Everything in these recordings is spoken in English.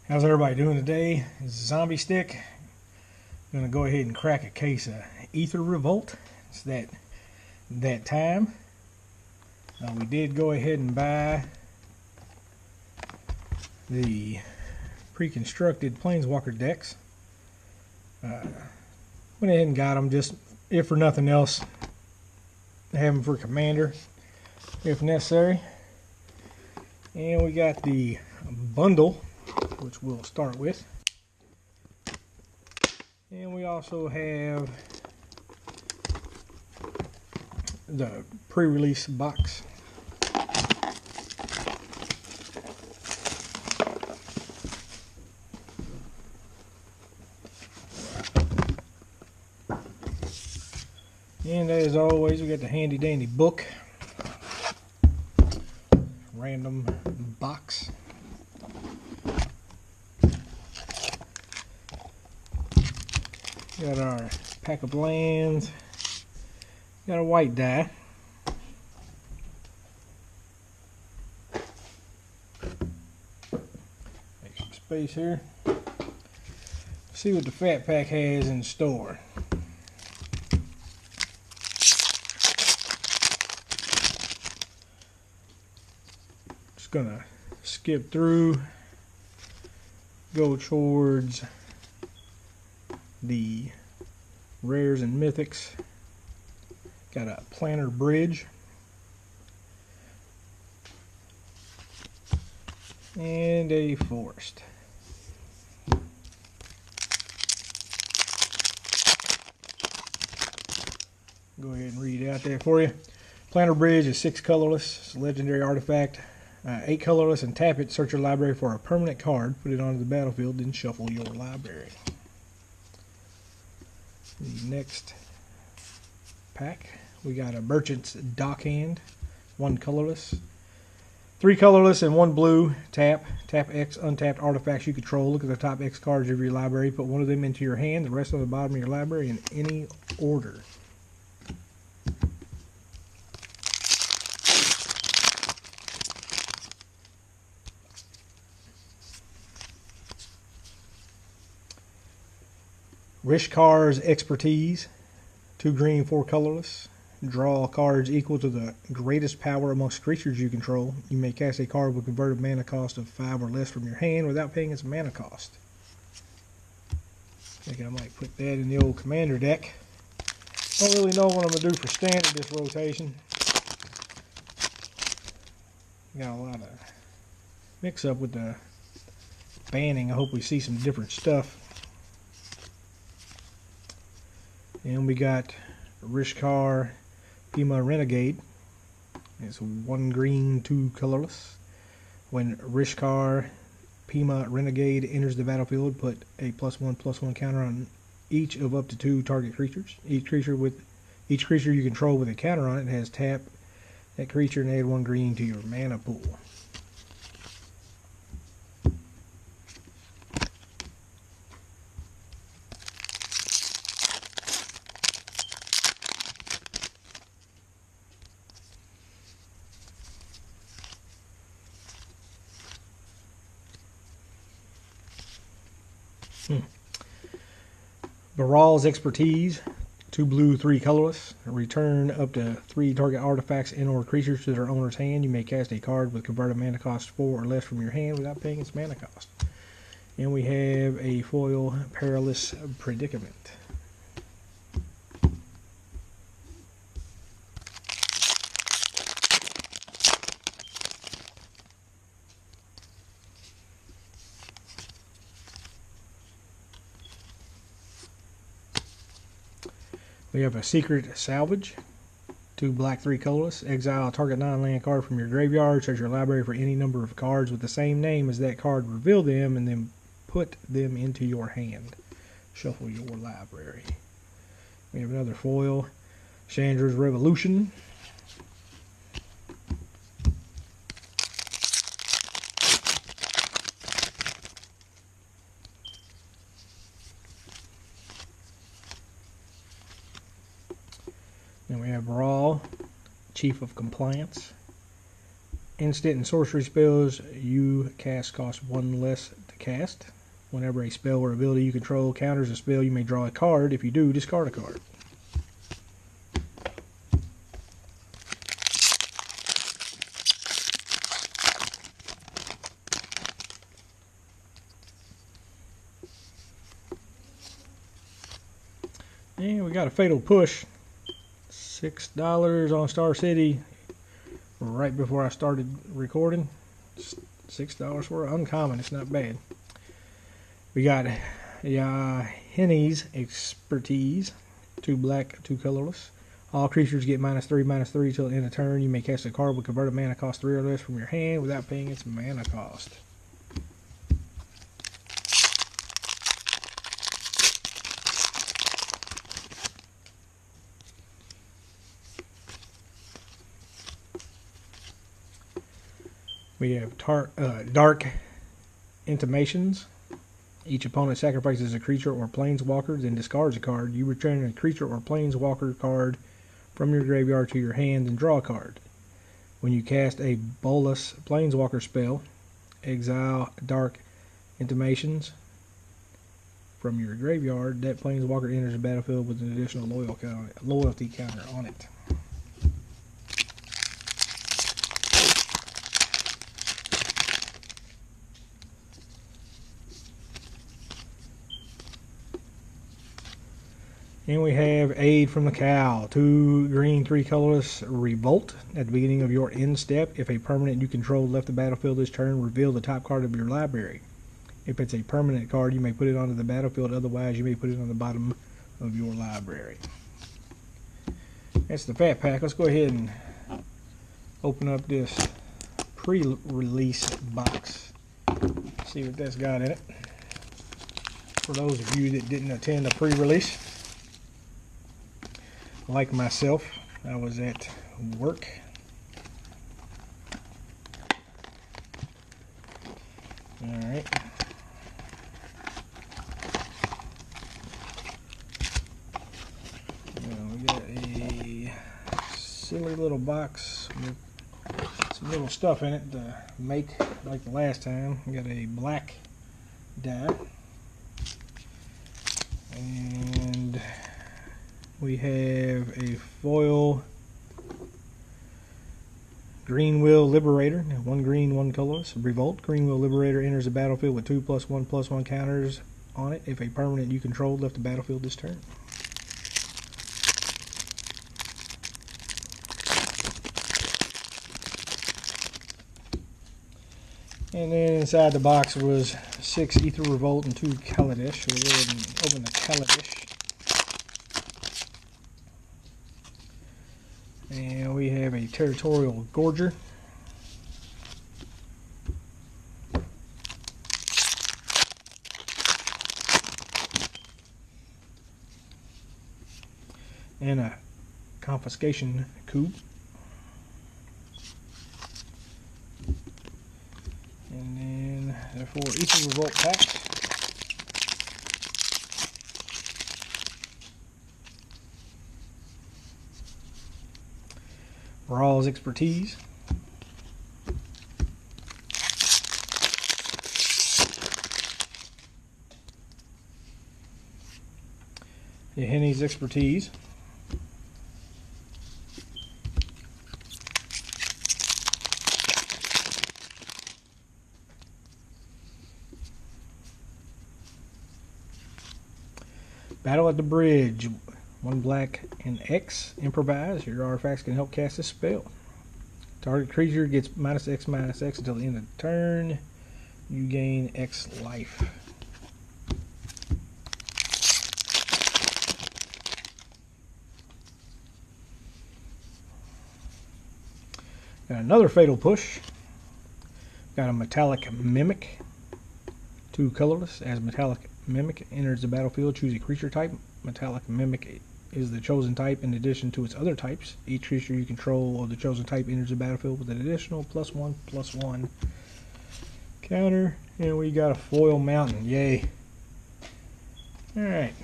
How's everybody doing today? It's Zombie Stick. I'm gonna go ahead and crack a case of Aether Revolt. It's that time. We did go ahead and buy the pre-constructed Planeswalker decks. Went ahead and got them, just if for nothing else, have them for Commander if necessary. And we got the bundle, which we'll start with. And we also have the pre-release box. And as always, we got the handy dandy book. Random box. Got our pack of lands. Got a white die. Make some space here. See what the Fat Pack has in store. Just gonna skip through, go towards the rares and mythics. Got a planter bridge and a forest. Go ahead and read it out there for you. Planter bridge is 6 colorless. It's a legendary artifact. 8 colorless, and tap it. Search your library for a permanent card. Put it onto the battlefield, then shuffle your library. The next pack, we got a Merchant's Dockhand, 1 colorless, 3 colorless and 1 blue. Tap X untapped artifacts you control. Look at the top X cards of your library. Put one of them into your hand, the rest on the bottom of your library in any order. Rishkar's Expertise, 2 green, 4 colorless. Draw cards equal to the greatest power amongst creatures you control. You may cast a card with converted mana cost of 5 or less from your hand without paying its mana cost. Thinking I might put that in the old Commander deck. Don't really know what I'm going to do for Standard this rotation. Got a lot of mix up with the banning. I hope we see some different stuff. And we got Rishkar Pima Renegade. It's 1 green, 2 colorless. When Rishkar Pima Renegade enters the battlefield, put a +1/+1 counter on each of up to 2 target creatures. Each creature you control with a counter on it has tap that creature and add 1 green to your mana pool. Baral's Expertise, 2 blue, 3 colorless. Return up to 3 target artifacts and/or creatures to their owner's hand. You may cast a card with converted mana cost 4 or less from your hand without paying its mana cost. And we have a foil Perilous Predicament. We have a Secret Salvage, 2 black, 3 colorless. Exile a target non-land card from your graveyard. Search your library for any number of cards with the same name as that card. Reveal them and then put them into your hand. Shuffle your library. We have another foil, Chandra's Revolution. Then we have Brawl, Chief of Compliance. instant and sorcery spells you cast cost 1 less to cast. Whenever a spell or ability you control counters a spell, you may draw a card. If you do, discard a card. And we got a fatal push. $6 on Star City right before I started recording. $6 for uncommon. It's not bad. We got Henny's Expertise. 2 black, 2 colorless. All creatures get -3/-3 till the end of turn. You may cast a card with converted mana cost 3 or less from your hand without paying its mana cost. We have Dark Intimations. Each opponent sacrifices a creature or planeswalker, then discards a card. You return a creature or planeswalker card from your graveyard to your hand and draw a card. When you cast a Bolas planeswalker spell, exile Dark Intimations from your graveyard. That planeswalker enters the battlefield with an additional loyalty counter on it. And we have Aid from the Cow. 2 green, 3 colorless, Revolt. At the beginning of your end step, if a permanent you control left the battlefield this turn, reveal the top card of your library. If it's a permanent card, you may put it onto the battlefield. Otherwise, you may put it on the bottom of your library. That's the fat pack. Let's go ahead and open up this pre-release box. See what that's got in it. For those of you that didn't attend the pre-release, like myself, I was at work. Alright. We got a silly little box with some little stuff in it to make like the last time. We got a black die. And we have a foil Greenwill Liberator. 1 green, 1 colorless. Revolt. Greenwill Liberator enters the battlefield with 2+1/+1 counters on it if a permanent you control left the battlefield this turn. And then inside the box was 6 Aether Revolt and 2 Kaladesh. We'll go ahead and open the Kaladesh. And we have a Territorial Gorger. And a Confiscation Coup. And then therefore Aether Revolt packs. Raw's Expertise. Henny's Expertise. Battle at the Bridge. 1 black and X. Improvise. Your artifacts can help cast a spell. Target creature gets -X/-X until the end of the turn. You gain X life. Got another Fatal Push. Got a Metallic Mimic. 2 colorless. As Metallic Mimic enters the battlefield, choose a creature type. Metallic Mimic is the chosen type in addition to its other types. Each creature you control of the chosen type enters the battlefield with an additional +1/+1 counter. And we got a Foil Mountain. Yay. Alright.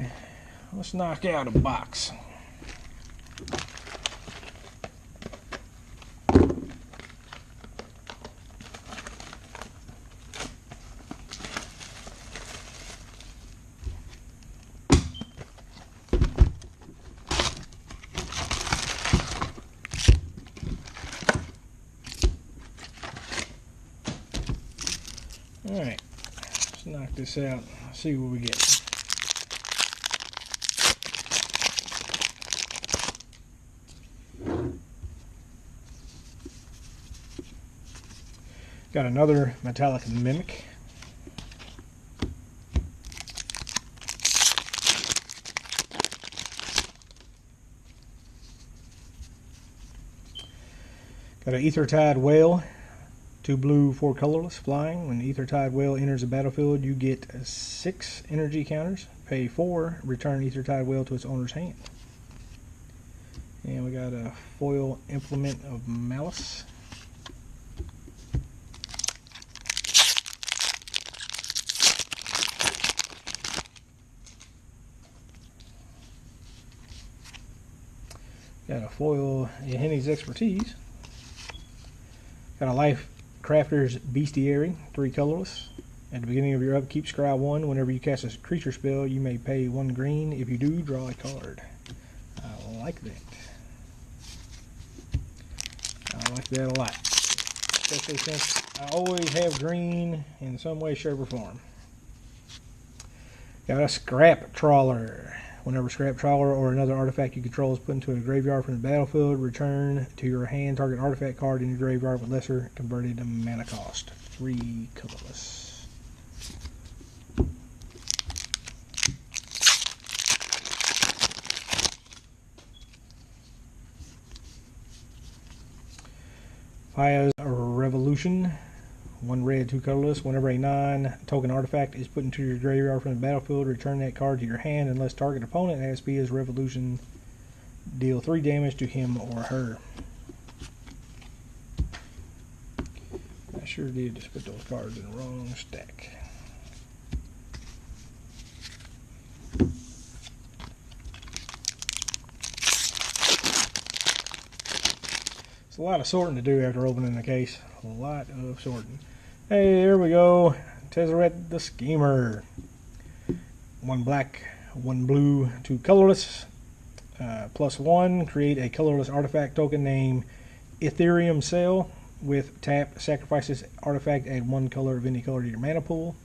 Let's knock out a box. Alright, let's knock this out. See what we get. Got another metallic mimic. Got an Aether Whale, 2 blue, 4 colorless, flying. When the Aether Whale enters the battlefield, you get 6 energy counters. Pay 4, return Aether Whale to its owner's hand. And we got a foil Implement of Malice. Got a foil Henny's Expertise. Got a Life Crafter's Bestiary, 3 colorless. At the beginning of your upkeep, scry 1. Whenever you cast a creature spell, you may pay 1 green. If you do, draw a card. I like that. I like that a lot. Especially since I always have green in some way, shape, or form. Got a Scrap Trawler. Whenever Scrap Trawler or another artifact you control is put into a graveyard from the battlefield, return to your hand target artifact card in your graveyard with lesser converted mana cost. 3 colorless. Mtg Revolution. 1 red, 2 colorless. Whenever a non-token artifact is put into your graveyard from the battlefield, return that card to your hand unless target opponent has Mtg's Revolution. Deal 3 damage to him or her. I sure did just put those cards in the wrong stack. It's a lot of sorting to do after opening the case. A lot of sorting. Hey, there we go. Tezzeret the Schemer. 1 black, 1 blue, 2 colorless. +1. Create a colorless artifact token named Ethereum Cell. With tap, sacrifice this artifact, add 1 color of any color to your mana pool.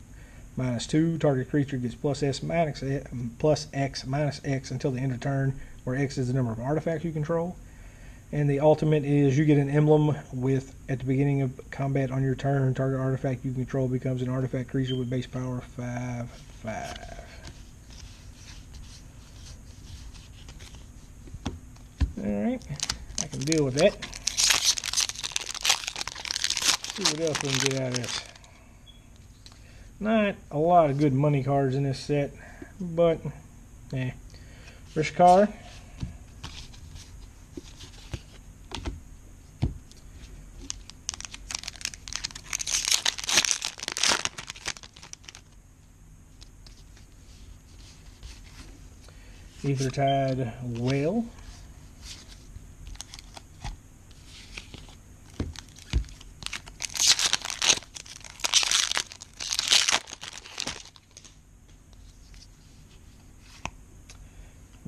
-2. Target creature gets +X minus X until the end of turn, where X is the number of artifacts you control. And the ultimate is you get an emblem with, at the beginning of combat on your turn, target artifact you control becomes an artifact creature with base power 5/5. Alright, I can deal with that. See what else we can get out of this. Not a lot of good money cards in this set, but Rishkar. Aether Whale.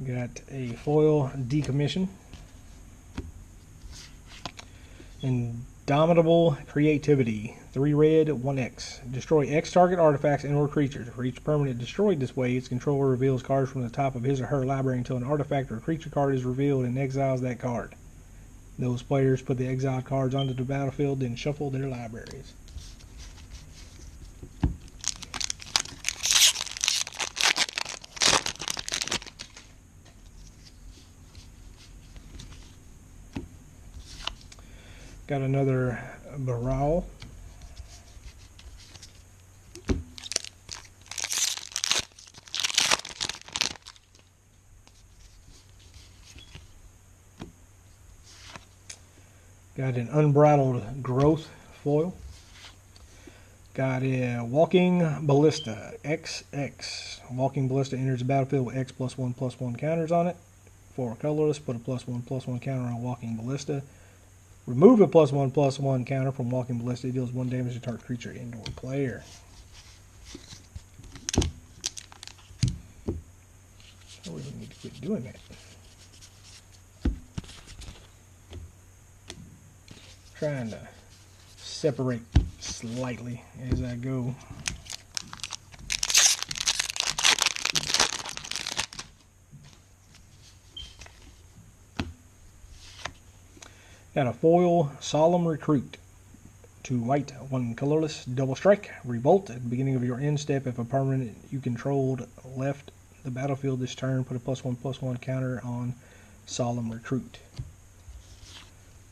Got a foil Decommission. Indomitable Creativity. 3 red, 1 X. Destroy X target artifacts and or creatures. For each permanent destroyed this way, its controller reveals cards from the top of his or her library until an artifact or creature card is revealed and exiles that card. Those players put the exiled cards onto the battlefield, then shuffle their libraries. Got another Baral. Got an Unbridled Growth foil. Got a Walking Ballista XX. Walking Ballista enters the battlefield with X +1/+1 counters on it. 4 colorless. Put a +1/+1 counter on Walking Ballista. Remove a +1/+1 counter from Walking Ballista. It deals 1 damage to target creature and/or player. So we need to quit doing that. Trying to separate slightly as I go. Got a foil Solemn Recruit. 2 white, 1 colorless, double strike, revolt. At the beginning of your end step, if a permanent you controlled left the battlefield this turn, put a +1/+1 counter on Solemn Recruit.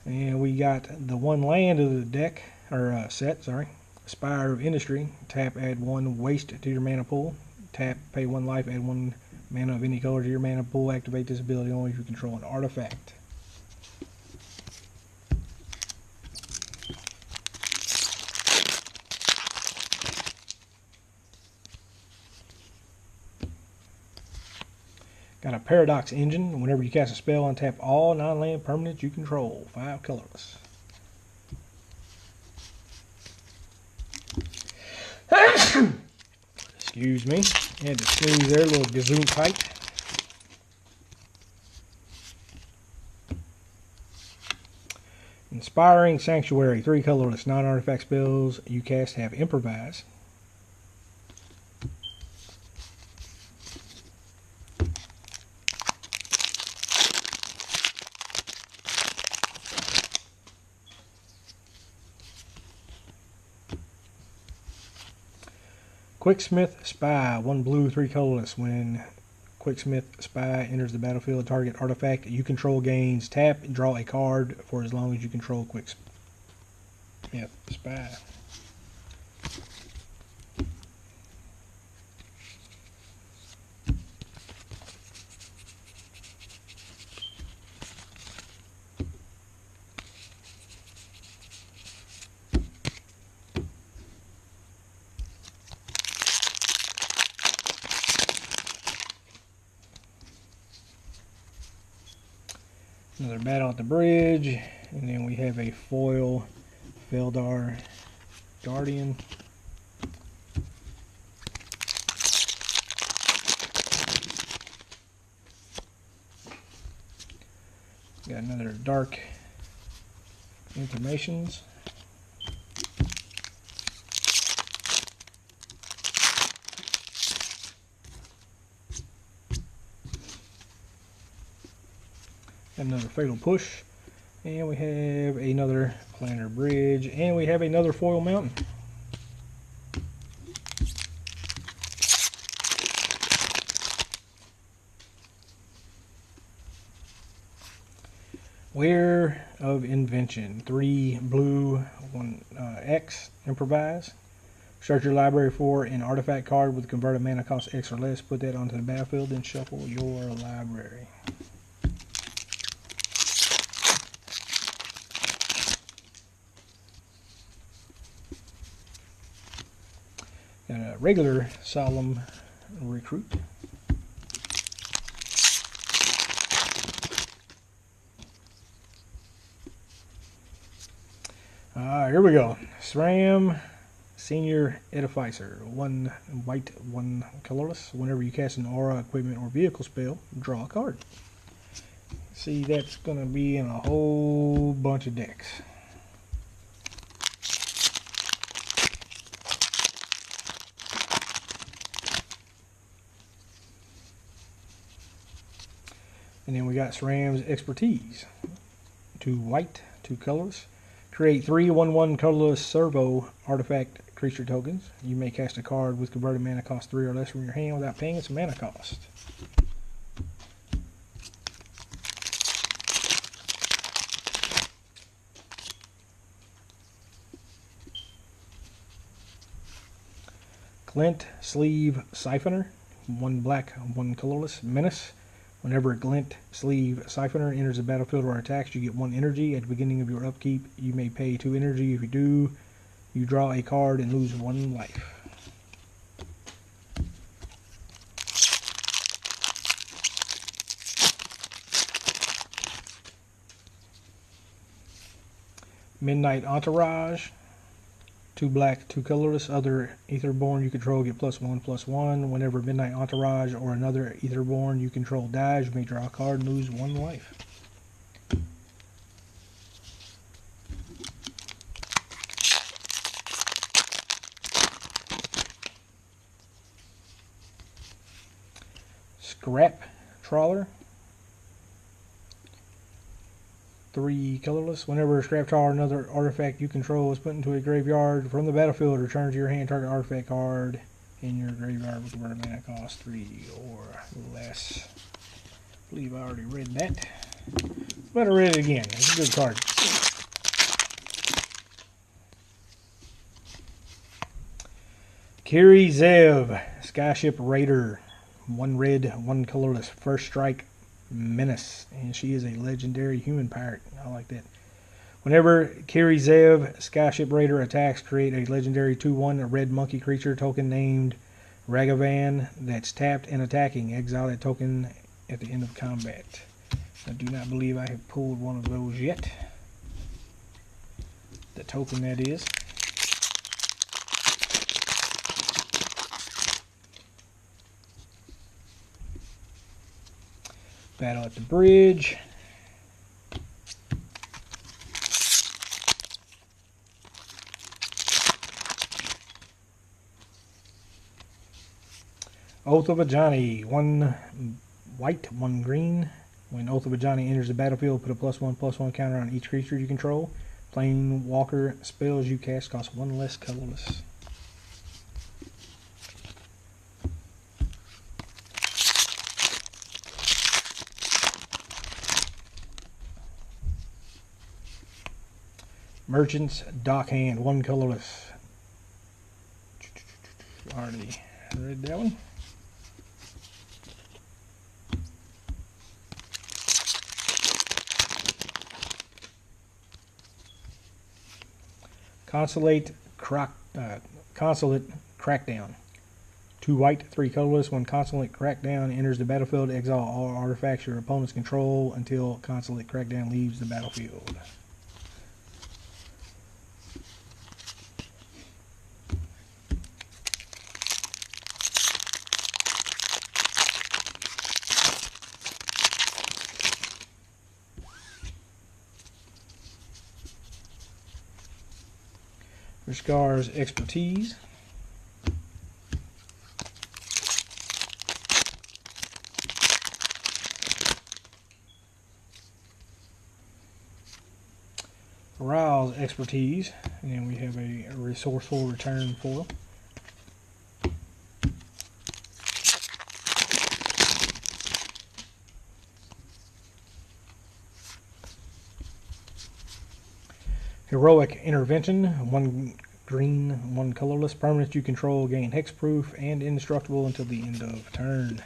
And we got the 1 land of the deck, or set, sorry. Spire of Industry. Tap, add 1 waste to your mana pool. Tap, pay 1 life, add 1 mana of any color to your mana pool. Activate this ability only if you control an artifact. Got a Paradox Engine. Whenever you cast a spell, untap all non-land permanents you control. 5 colorless. Excuse me. Had to sneeze there, a little gazoon tight. Inspiring Sanctuary. 3 colorless non-artifact spells you cast have Improvise. Quicksmith Spy, 1 blue, 3 colorless. When Quicksmith Spy enters the battlefield, target artifact you control gains tap, draw a card for as long as you control Quicksmith Spy. Another battle at the bridge, and then we have a foil Feldar Guardian. Got another Dark Informations. Another Fatal Push, and we have another Planar Bridge, and we have another Foil Mountain. Wear of Invention. 3 blue, 1 X, Improvise. Search your library for an artifact card with converted mana cost X or less. Put that onto the battlefield, then shuffle your library. Got a regular Solemn Recruit. Here we go. SRAM Senior Edificer. 1 white, 1 colorless. Whenever you cast an aura, equipment, or vehicle spell, draw a card. See, that's going to be in a whole bunch of decks. And then we got SRAM's Expertise. 2 white, 2 colorless. Create 3 1/1 colorless servo artifact creature tokens. You may cast a card with converted mana cost 3 or less from your hand without paying its mana cost. Glint Sleeve Siphoner. 1 black, 1 colorless. Menace. Whenever a Glint Sleeve Siphoner enters the battlefield or attacks, you get 1 energy. At the beginning of your upkeep, you may pay 2 energy. If you do, you draw a card and lose 1 life. Midnight Entourage. 2 black, 2 colorless. Other Aetherborn you control get +1/+1. Whenever Midnight Entourage or another Aetherborn you control dies, you may draw a card and lose 1 life. Scrap Trawler. 3 colorless. Whenever a scrap trawler or another artifact you control is put into a graveyard from the battlefield, return to your hand target artifact card in your graveyard with where mana cost 3 or less. I believe I already read that. But I read it again. It's a good card. Kiri Zev, Skyship Raider. 1 red, 1 colorless. First strike menace. And she is a legendary human pirate. I like that. Whenever Kiri Zev, Skyship Raider, attacks, create a legendary 2/1 red monkey creature token named Ragavan that's tapped and attacking. Exile that token at the end of combat. I do not believe I have pulled one of those yet. The token, that is. Battle at the Bridge. Oath of Ajani. 1 white, 1 green. When Oath of Ajani enters the battlefield, put a +1/+1 counter on each creature you control. Planeswalker spells you cast cost 1 less colorless. Merchant's Dockhand, 1 colorless. Already read that one. Consulate Crackdown. 2 white, 3 colorless. When Consulate Crackdown enters the battlefield, exile all artifacts your opponents control until Consulate Crackdown leaves the battlefield. Scar's Expertise. Rao's Expertise. And then we have a resourceful return foil. Heroic Intervention. 1 green, 1 colorless. Permanents you control gain hexproof and indestructible until the end of turn.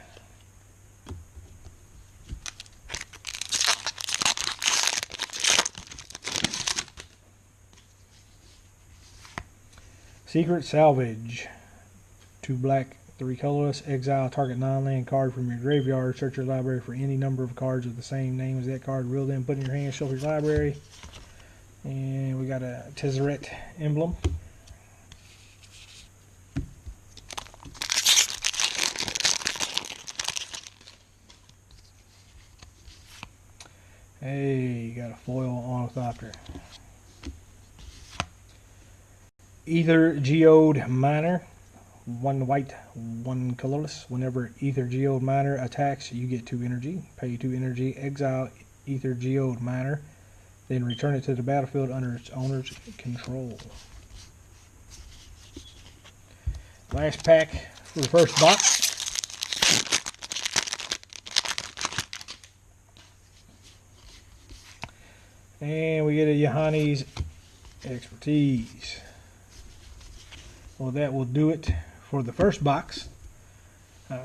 Secret Salvage. 2 black, 3 colorless. Exile target non-land card from your graveyard. Search your library for any number of cards of the same name as that card. Reel them, put in your hand, shuffle your library. And we got a Tezzeret emblem. Hey, you got a foil Ornithopter. Ether Geode Miner. 1 white, 1 colorless. Whenever Ether Geode Miner attacks, you get 2 energy. Pay 2 energy. Exile Ether Geode Miner. Then return it to the battlefield under its owner's control. Last pack for the first box. And we get a Yahani's Expertise. Well, that will do it for the first box.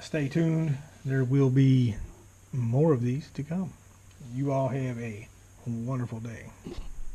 Stay tuned. There will be more of these to come. You all have a wonderful day.